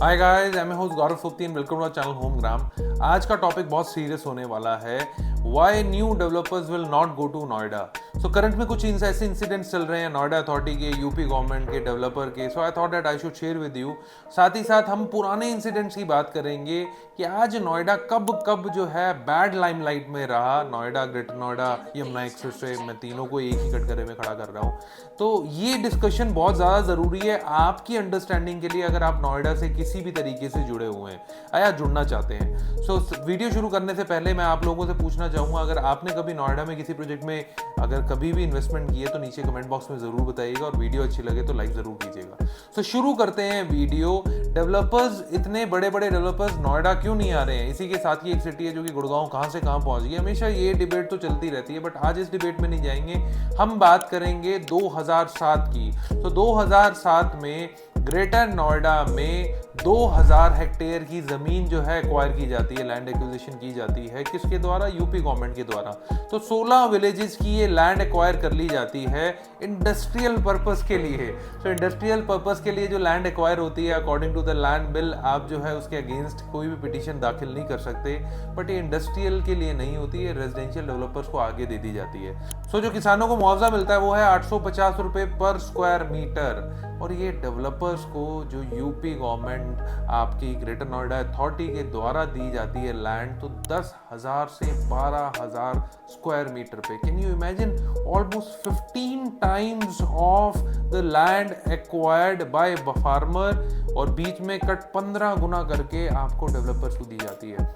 Hi guys, I am host Gaurav Phupti and welcome to our channel Homegram. आज का topic बहुत serious होने वाला है। Why new developers will not go to Noida. So current में कुछ ऐसे इंसिडेंट्स चल रहे हैं नोएडा अथॉरिटी के, यूपी गवर्नमेंट के, डेवलपर के। So I thought that I should share with you. साथ ही साथ हम पुराने इंसिडेंट्स की बात करेंगे कि आज नोएडा कब कब जो है बैड लाइमलाइट में रहा। नोएडा, ग्रेटर नोएडा, यमुना एक्सप्रेसवे, मैं तीनों को एक ही कटघरे में खड़ा कर रहा हूँ। तो ये डिस्कशन बहुत ज़्यादा ज़रूरी है आपकी अंडरस्टैंडिंग के लिए, अगर आप नोएडा से किसी भी तरीके से जुड़े हुए हैं या जुड़ना चाहते हैं। सो वीडियो शुरू करने से पहले मैं आप लोगों से पूछना चाहूँगा, अगर आपने कभी नोएडा में किसी प्रोजेक्ट में अगर कभी भी इन्वेस्टमेंट की है तो नीचे कमेंट बॉक्स में ज़रूर बताइएगा, और वीडियो अच्छी लगे तो लाइक ज़रूर कीजिएगा। सो शुरू करते हैं वीडियो। डेवलपर्स, इतने बड़े बड़े डेवलपर्स नोएडा क्यों नहीं आ रहे हैं? इसी के साथ ही एक सिटी है जो कि गुड़गांव कहाँ से कहाँ पहुँच गई। हमेशा ये डिबेट तो चलती रहती है, बट आज इस डिबेट में नहीं जाएंगे। हम बात करेंगे 2007 की। तो 2007 में ग्रेटर नोएडा में 2000 हेक्टेयर की ज़मीन जो है एक्वायर की जाती है, लैंड एक्विजिशन की जाती है। किसके द्वारा? यूपी गवर्नमेंट के द्वारा। तो 16 विलेजेस की ये लैंड एक्वायर कर ली जाती है इंडस्ट्रियल पर्पस के लिए। तो इंडस्ट्रियल पर्पस के लिए जो लैंड एक्वायर होती है, according to the land bill, आप जो है उसके अगेंस्ट कोई भी पिटीशन दाखिल नहीं कर सकते। बट ये इंडस्ट्रियल के लिए नहीं होती है, रेजिडेंशियल डेवलपर्स को आगे दे दी जाती है। सो जो किसानों को मुआवजा मिलता है वो है 850 रुपये पर स्क्वायर मीटर। और ये डेवलपर्स को जो यूपी गवर्नमेंट आपकी ग्रेटर नोएडा अथॉरिटी के द्वारा दी जाती है लैंड, तो 10,000 से 12,000 स्क्वायर मीटर पे। Can you imagine? Almost 15 times of the land acquired by farmer, और बीच में कट 15 गुना करके आपको डेवलपर्स को दी जाती है।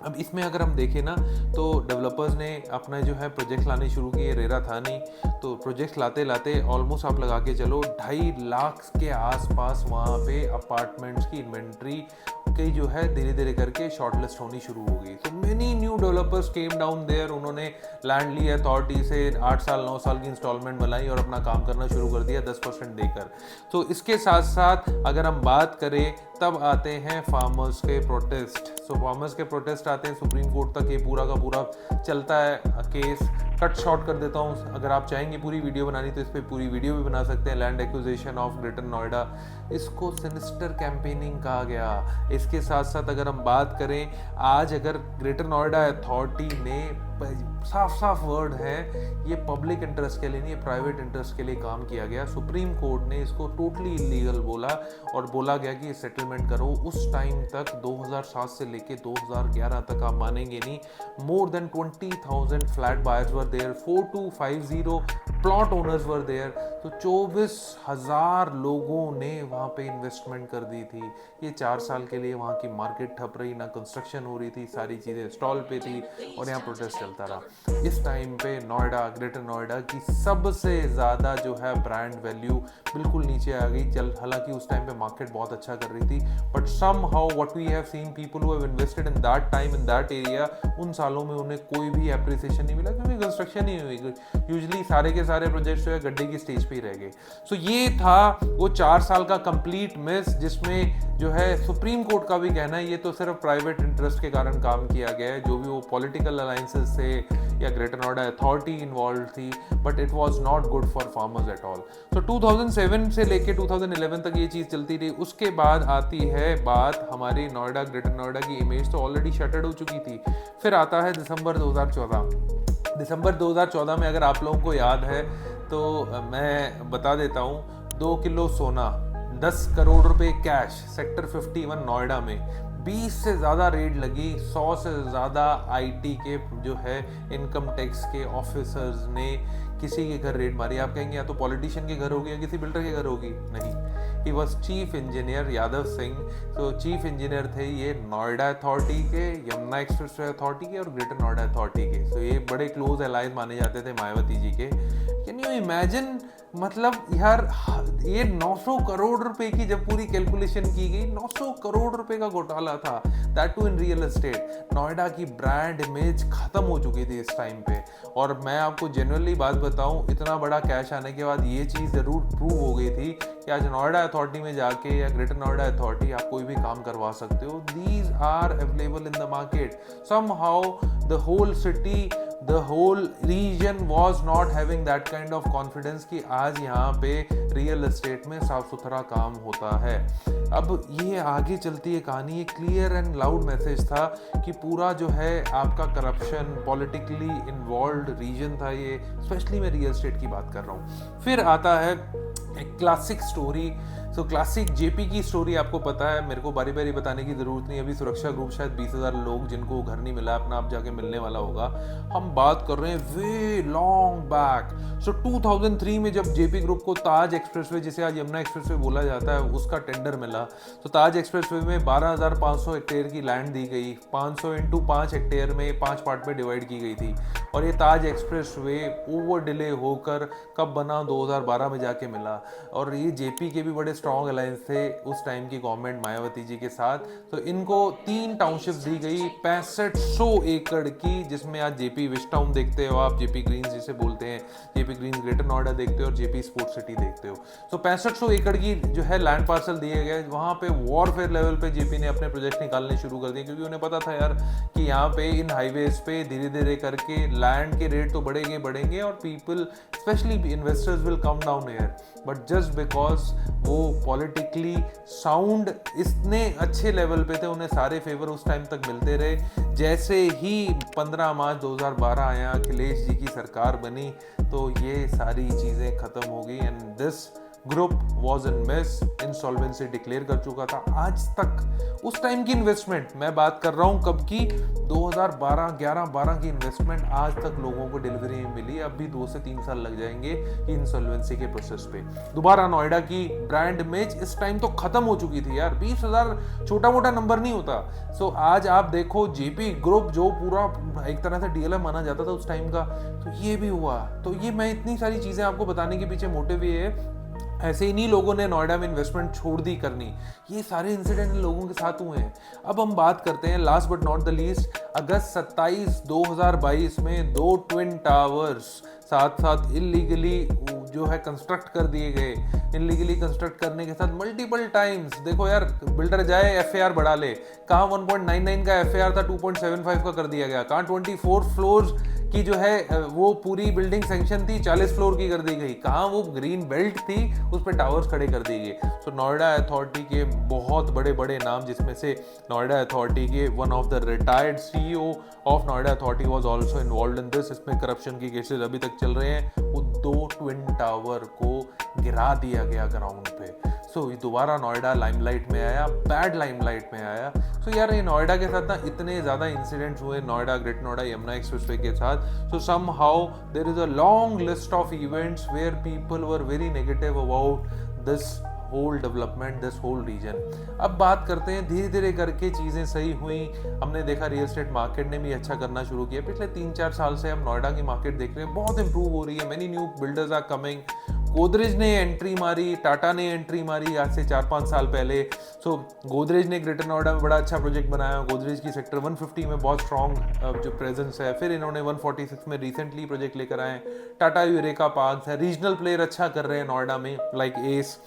अब इसमें अगर हम देखें ना, तो डेवलपर्स ने अपना जो है प्रोजेक्ट लाने शुरू किए। रेरा था नहीं, तो प्रोजेक्ट लाते लाते ऑलमोस्ट आप लगा के चलो 2.5 लाख के आसपास वहाँ पे अपार्टमेंट्स की इन्वेंट्री की जो है धीरे धीरे करके शॉर्टलिस्ट होनी शुरू हो गई। तो many new developers came down there. उन्होंने लैंड ली अथॉरिटी से, 8 साल 9 साल की इंस्टॉलमेंट बनाई और अपना काम करना शुरू कर दिया 10% देकर। तो इसके साथ साथ अगर हम बात करें, तब आते हैं फार्मर्स के प्रोटेस्ट। सो फार्मर्स के प्रोटेस्ट आते हैं, सुप्रीम कोर्ट तक ये पूरा का पूरा चलता है केस। कट शॉर्ट कर देता हूँ, अगर आप चाहेंगे पूरी वीडियो बनानी तो इस पर पूरी वीडियो भी बना सकते हैं। Land acquisition of greater Noida, इसको सिनिस्टर कैंपेनिंग कहा गया। इसके साथ साथ अगर हम बात करें, आज अगर ग्रेटर नोएडा अथॉरिटी ने, साफ साफ वर्ड है, ये पब्लिक इंटरेस्ट के लिए नहीं, प्राइवेट इंटरेस्ट के लिए काम किया गया। सुप्रीम कोर्ट ने इसको टोटली इलीगल बोला और बोला गया कि सेटलमेंट करो। उस टाइम तक 2007 से लेके 2011 तक, आप मानेंगे नहीं, more than 20,000 flat buyers were there, 4250 plot owners were there. तो 24,000 लोगों ने वहाँ पे इन्वेस्टमेंट कर दी थी। ये 4 साल के लिए वहाँ की मार्केट ठप रही, ना कंस्ट्रक्शन हो रही थी, सारी चीज़ें स्टॉल पे थी और यहाँ प्रोटेस्ट चलता रहा। इस टाइम पे नोएडा, ग्रेटर नोएडा की सबसे ज़्यादा जो है ब्रांड वैल्यू बिल्कुल नीचे आ गई। चल, हालांकि उस टाइम पे मार्केट बहुत अच्छा कर रही थी, but somehow what we have seen, people who have invested in that time in that area, उन सालों में उन्हें कोई भी एप्रिसिएशन नहीं मिला, क्योंकि कंस्ट्रक्शन ही हुई। यूजली सारे के सारे प्रोजेक्ट्स जो है गड्ढे की स्टेज पे ही रह गए। सो ये था वो 4 साल का कंप्लीट मिस, जिसमें जो है सुप्रीम कोर्ट का भी कहना है ये तो सिर्फ प्राइवेट इंटरेस्ट के कारण काम किया गया है। जो भी वो पॉलिटिकल अलायंसेस थे या ग्रेटर नोएडा अथॉरिटी इन्वॉल्व थी, but it was not good for farmers at all. तो 2007 से लेके 2011 तक ये चीज़ चलती रही। उसके बाद आती है बात हमारी नोएडा, ग्रेटर नोएडा की इमेज तो ऑलरेडी शटर्ड हो चुकी थी। फिर आता है दिसंबर 2014। दिसंबर 2014 में अगर आप लोगों को याद है तो मैं बता देता हूँ, 2 किलो सोना, 10 करोड़ रुपए कैश, सेक्टर 51 नोएडा में 20 से ज़्यादा रेड लगी। 100 से ज़्यादा आईटी के जो है इनकम टैक्स के ऑफिसर्स ने किसी के घर रेड मारी। आप कहेंगे या तो पॉलिटिशियन के घर होगी या किसी बिल्डर के घर होगी, नहीं, he was chief engineer Yadav Singh. तो चीफ इंजीनियर थे ये नोएडा अथॉरिटी के, यमुना एक्सप्रेसवे अथॉरिटी के और ग्रेटर नोएडा अथॉरिटी के। तो ये बड़े क्लोज एलाइज माने जाते थे मायावती जी के। Can you imagine? मतलब यार, ये 900 करोड़ रुपए की जब पूरी कैलकुलेशन की गई, 900 करोड़ रुपए का घोटाला था, that too in real estate. Noida की ब्रांड इमेज खत्म हो चुकी थी इस टाइम पे। और मैं आपको जेन्युइनली बात बताऊं, इतना बड़ा कैश आने के बाद ये चीज़ ज़रूर प्रूव हो गई थी कि आज नोएडा अथॉरिटी में जाके या ग्रेटर नोएडा अथॉरिटी आप कोई भी काम करवा सकते हो। These are available in the market. Somehow the whole city the whole region was not having that kind of confidence कि आज यहाँ पे रियल एस्टेट में साफ सुथरा काम होता है। अब ये आगे चलती है कहानी, ये क्लियर एंड लाउड मैसेज था कि पूरा जो है आपका करप्शन, पॉलिटिकली इन्वॉल्व रीजन था ये, स्पेशली मैं रियल एस्टेट की बात कर रहा हूँ। फिर आता है एक क्लासिक स्टोरी। सो क्लासिक जेपी की स्टोरी आपको पता है, मेरे को बारी बारी बताने की ज़रूरत नहीं। अभी सुरक्षा ग्रुप शायद 20,000 लोग जिनको घर नहीं मिला अपना आप जाके मिलने वाला होगा। हम बात कर रहे हैं वे लॉन्ग बैक। सो 2003 में जब जेपी ग्रुप को ताज एक्सप्रेसवे, जिसे आज यमुना एक्सप्रेसवे बोला जाता है, उसका टेंडर मिला, तो ताज एक्सप्रेसवे में 12,500 हेक्टेयर की लैंड दी गई। 500 इंटू 5 हेक्टेयर में 5 पार्ट में डिवाइड की गई थी। और ये ताज एक्सप्रेसवे ओवर डिले होकर कब बना, 2012 में जाके मिला। और ये जेपी के भी बड़े स्ट्रॉन्ग अलायंस थे उस टाइम की गवर्नमेंट मायावती जी के साथ। तो इनको 3 टाउनशिप दी गई 6500 एकड़ की, जिसमें आज जेपी विश टाउन देखते हो आप, जेपी ग्रीन्स जिसे बोलते हैं, जेपी ग्रीन्स ग्रेटर नोएडा देखते हो और जेपी स्पोर्ट्स सिटी देखते हो। तो 6500 एकड़ की जो है लैंड पार्सल दिए गए। वहाँ पे वॉरफेयर लेवल पे जेपी ने अपने प्रोजेक्ट निकालने शुरू कर दिए, क्योंकि उन्हें पता था यार कि यहाँ पे इन हाईवेज पे धीरे धीरे करके लैंड के रेट तो बढ़ेंगे और people specially investors will come down here. But just because वो पॉलिटिकली साउंड इतने अच्छे लेवल पे थे, उन्हें सारे फेवर उस टाइम तक मिलते रहे। जैसे ही 15 मार्च 2012 आया, अखिलेश जी की सरकार बनी, तो ये सारी चीज़ें ख़त्म हो गई and this group was in miss, insolvency declare कर चुका था। आज तक उस टाइम की इन्वेस्टमेंट, मैं बात कर रहा हूँ कब की, 2012 की इन्वेस्टमेंट आज तक लोगों को डिलीवरी में मिली। अब भी 2 से 3 साल लग जाएंगे इंसॉल्वेंसी के प्रोसेस पे। दोबारा नोएडा की ब्रांड इमेज इस टाइम तो खत्म हो चुकी थी यार। 20,000 छोटा मोटा नंबर नहीं होता। सो आज आप देखो जेपी ग्रुप जो पूरा एक तरह से डीएलएफ माना जाता था उस टाइम का, तो ये भी हुआ। तो ये मैं इतनी सारी चीज़ें आपको बताने के पीछे मोटिव ये है, ऐसे इन्हीं लोगों ने नोएडा में इन्वेस्टमेंट छोड़ दी करनी। ये सारे इंसिडेंट लोगों के साथ हुए हैं। अब हम बात करते हैं last but not the least, अगस्त 27, 2022 में 2 ट्विन टावर्स साथ साथ इलीगली जो है कंस्ट्रक्ट कर दिए गए। इलीगली कंस्ट्रक्ट करने के साथ मल्टीपल टाइम्स, देखो यार, बिल्डर जाए एफएआर बढ़ा ले, कहाँ 1.99 का एफएआर था 2.75 का कर दिया गया, कहाँ 24 फ्लोर्स की जो है वो पूरी बिल्डिंग सैंक्शन थी 40 फ्लोर की कर दी गई, कहाँ वो ग्रीन बेल्ट थी उस पर टावर्स खड़े कर दिए गए। तो नोएडा अथॉरिटी के बहुत बड़े बड़े नाम, जिसमें से नोएडा अथॉरिटी के one of the retired CEO of Noida authority was also involved in this. इसमें करप्शन के केसेस अभी तक चल रहे हैं। वो 2 ट्विन टावर को गिरा दिया गया ग्राउंड पे। सो ये दोबारा नोएडा लाइमलाइट में आया, बैड लाइमलाइट में आया। सो यार, ये नोएडा के साथ ना इतने ज़्यादा इंसिडेंट्स हुए, नोएडा, ग्रेट नोएडा, यमुना एक्सप्रेसवे के साथ। So somehow there is a long list of events where people were very negative about this whole development, this whole region. अब बात करते हैं, धीरे धीरे करके चीज़ें सही हुई। हमने देखा रियल एस्टेट मार्केट ने भी अच्छा करना शुरू किया। पिछले 3-4 साल से हम नोएडा की मार्केट देख रहे हैं, बहुत इंप्रूव हो रही है। Many new builders are coming. Godrej ने एंट्री मारी, टाटा ने एंट्री मारी आज से 4-5 साल पहले। सो गोदरेज ने ग्रेटर नोएडा में बड़ा अच्छा प्रोजेक्ट बनाया। गोदरेज की सेक्टर 150 में बहुत स्ट्रॉन्ग जो प्रेजेंस है। फिर इन्होंने 146 में रिसेंटली प्रोजेक्ट लेकर आए। टाटा यूरेका पार्क है। रीजनल प्लेयर अच्छा कर रहे हैं नोएडा में, लाइक एस,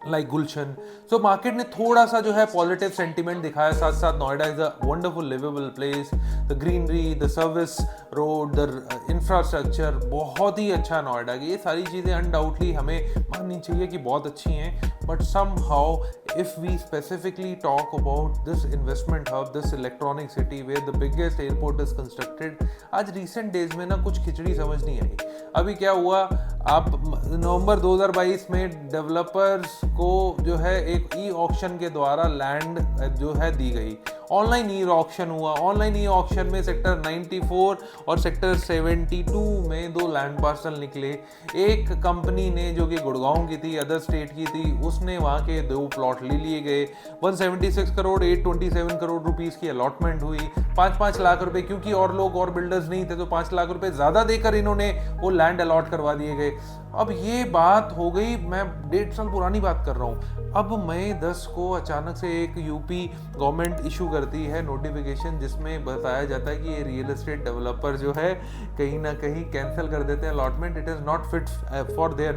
लाइक गुलशन। सो मार्केट ने थोड़ा सा जो है पॉजिटिव सेंटीमेंट दिखाया। साथ साथ Noida is a wonderful livable place. The greenery, the service road, the infrastructure बहुत ही अच्छा नोएडा की। ये सारी चीज़ें अनडाउटली हमें माननी चाहिए कि बहुत अच्छी हैं। But somehow if we specifically talk about this investment hub, this electronic city where the biggest airport is constructed, आज रिसेंट डेज में ना कुछ खिचड़ी समझ नहीं आई। अभी क्या हुआ, आप नवंबर 2022 में डेवलपर्स को जो है एक ई ऑक्शन के द्वारा लैंड जो है दी गई। ऑनलाइन ई ऑक्शन हुआ। ऑनलाइन ई ऑक्शन में सेक्टर 94 और सेक्टर 72 में 2 लैंड पार्सल निकले। एक कंपनी ने जो कि गुड़गांव की थी, अदर स्टेट की थी, उसने वहाँ के 2 प्लॉट ले लिए गए। 176 करोड़ 827 करोड़ रुपीस की अलॉटमेंट हुई। 5-5 लाख रुपए, क्योंकि और लोग और बिल्डर्स नहीं थे तो 5 लाख रुपए ज़्यादा देकर इन्होंने वो लैंड अलॉट करवा दिए गए। अब ये बात हो गई, मैं 1.5 साल पुरानी बात कर रहा हूँ। अब मई 10 को अचानक से एक यूपी गवर्नमेंट इशू करती है नोटिफिकेशन, जिसमें बताया जाता है कि ये रियल एस्टेट डेवलपर जो है कहीं ना कहीं कैंसिल कर देते हैं allotment. It is not fit for their,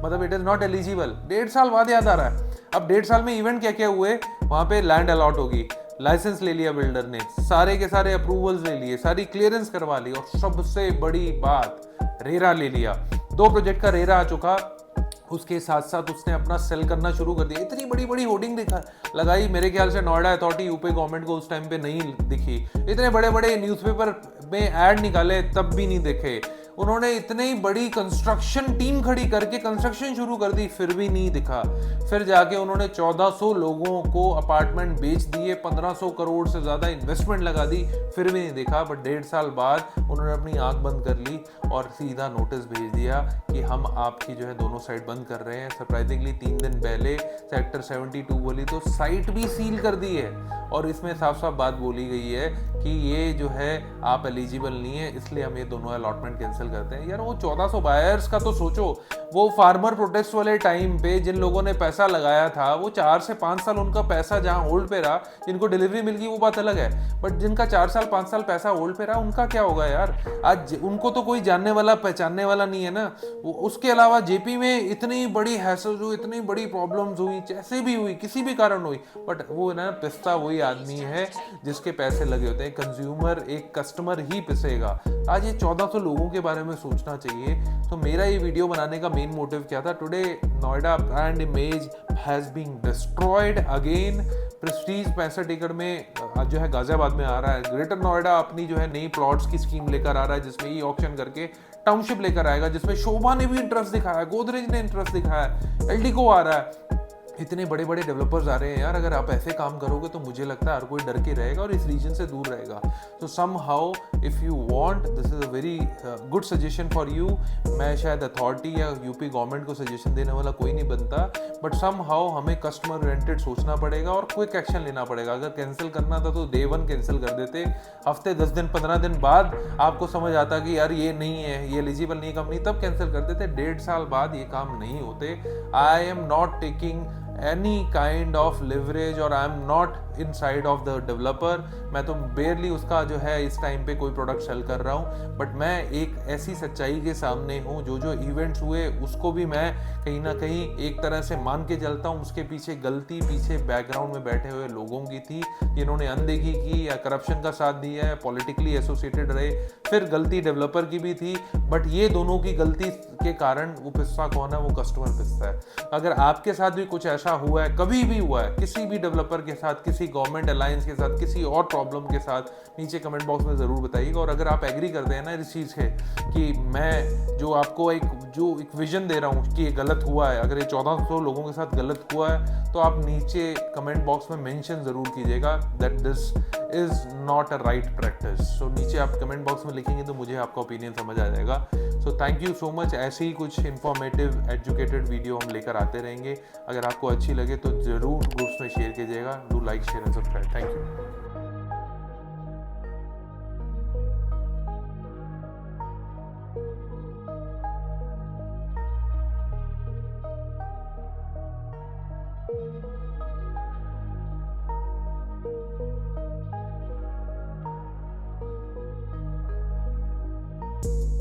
मतलब इट इज़ नॉट एलिजिबल। 1.5 साल बाद याद आ रहा है। अब 1.5 साल में इवेंट क्या क्या हुए, वहाँ पे लैंड अलॉट होगी, लाइसेंस ले लिया बिल्डर ने, सारे के सारे अप्रूवल्स ले लिए, सारी क्लियरेंस करवा ली, और सबसे बड़ी बात, रेरा ले लिया। 2 प्रोजेक्ट का रेरा आ चुका, उसके साथ साथ उसने अपना सेल करना शुरू कर दिया। इतनी बड़ी बड़ी होर्डिंग दिखा लगाई, मेरे ख्याल से नोएडा अथॉरिटी, यूपी गवर्नमेंट को उस टाइम पे नहीं दिखी। इतने बड़े बड़े न्यूज़पेपर में ऐड निकाले, तब भी नहीं दिखे। उन्होंने इतनी बड़ी कंस्ट्रक्शन टीम खड़ी करके कंस्ट्रक्शन शुरू कर दी, फिर भी नहीं दिखा। फिर जाके उन्होंने 1400 लोगों को अपार्टमेंट बेच दिए, 1500 करोड़ से ज़्यादा इन्वेस्टमेंट लगा दी, फिर भी नहीं दिखा। बट 1.5 साल बाद उन्होंने अपनी आंख बंद कर ली और सीधा नोटिस भेज दिया कि हम आपकी जो है दोनों साइड बंद कर रहे हैं। सरप्राइजिंगली 3 दिन पहले सेक्टर 72 बोली तो साइट भी सील कर दी है, और इसमें साफ साफ बात बोली गई है कि ये जो है आप एलिजिबल नहीं है, इसलिए हम ये दोनों अलॉटमेंट कैंसिल करते हैं। यार वो 1400 बायर्स का तो सोचो, वो फार्मर प्रोटेस्ट वाले टाइम पे जिन लोगों ने पैसा लगाया था, वो 4 से 5 साल उनका पैसा जहां होल्ड पे रहा, जिनको डिलीवरी मिल गई वो बात अलग है, बट जिनका 4 साल 5 साल पैसा होल्ड पे रहा, उनका क्या होगा यार? आज उनको तो कोई जानने वाला पहचानने वाला नहीं है ना। उसके अलावा जेपी में इतनी बड़ी हैसल हुई, इतनी बड़ी प्रॉब्लम्स हुई, जैसे भी हुई, किसी भी कारण हुई, बट वो ना पिसता वही आदमी है जिसके पैसे लगे होते हैं। कंज्यूमर, एक कस्टमर ही पिसेगा। आज ये 1400 लोगों के बारे में सोचना चाहिए। तो मेरा ये वीडियो बनाने का मेन मोटिव क्या था? Today Noida brand image has been destroyed again. Prestige 65 एकड़ में जो है गाजियाबाद में आ रहा है। ग्रेटर नोएडा अपनी जो है नई प्लॉट्स की स्कीम लेकर आ रहा है, जिसमें ई ऑक्शन करके टाउनशिप लेकर आएगा, जिसमें शोभा ने भी इंटरेस्ट दिखाया है, गोदरेज ने इंटरेस्ट दिखाया है, एल्डिको आ रहा है। इतने बड़े बड़े डेवलपर्स आ रहे हैं यार। अगर आप ऐसे काम करोगे तो मुझे लगता है हर कोई डर के रहेगा और इस रीजन से दूर रहेगा। तो somehow if you want, this is a very good suggestion for you. मैं शायद अथॉरिटी या यूपी गवर्नमेंट को सजेशन देने वाला कोई नहीं बनता, बट सम हाउ हमें कस्टमर ओरिएंटेड सोचना पड़ेगा और क्विक एक्शन लेना पड़ेगा। अगर कैंसिल करना था तो डे 1 कैंसिल कर देते, हफ्ते 10 दिन 15 दिन बाद आपको समझ आता कि यार ये नहीं है, ये एलिजिबल नहीं है कंपनी, तब कैंसिल कर देते। 1.5 साल बाद ये काम नहीं होते। I am not taking any kind of leverage और I am not in side of the developer. मैं तो बेयरली उसका जो है इस टाइम पे कोई प्रोडक्ट सेल कर रहा हूँ, बट मैं एक ऐसी सच्चाई के सामने हूँ। जो इवेंट्स हुए उसको भी मैं कहीं ना कहीं एक तरह से मान के चलता हूँ। उसके पीछे गलती पीछे बैकग्राउंड में बैठे हुए लोगों की थी, जिन्होंने अनदेखी की या करप्शन का साथ दिया है, पॉलिटिकली एसोसिएटेड रहे। फिर गलती डेवलपर की भी थी, बट ये दोनों की गलती के कारण वो पिस्सा कौन है? वो कस्टमर पिस्सा है। अगर आपके साथ भी कुछ ऐसा हुआ है, कभी भी हुआ है, किसी भी डेवलपर के साथ, किसी गवर्नमेंट अलायंस के साथ, किसी और प्रॉब्लम के साथ, नीचे कमेंट बॉक्स में ज़रूर बताइएगा। और अगर आप एग्री करते हैं ना इस चीज़ के कि मैं जो आपको एक विजन दे रहा हूँ कि ये गलत हुआ है, अगर ये 1400 लोगों के साथ गलत हुआ है, तो आप नीचे कमेंट बॉक्स में मेंशन ज़रूर कीजिएगा that this is not a right practice. So नीचे आप कमेंट बॉक्स में लिखेंगे तो मुझे आपका ओपिनियन समझ आ जाएगा। So thank you so much. ऐसे ही कुछ इंफॉर्मेटिव एजुकेटेड वीडियो हम लेकर आते रहेंगे। अगर आपको अच्छी लगे तो ज़रूर ग्रुप्स में शेयर कीजिएगा। Do like, share and subscribe. Thank you.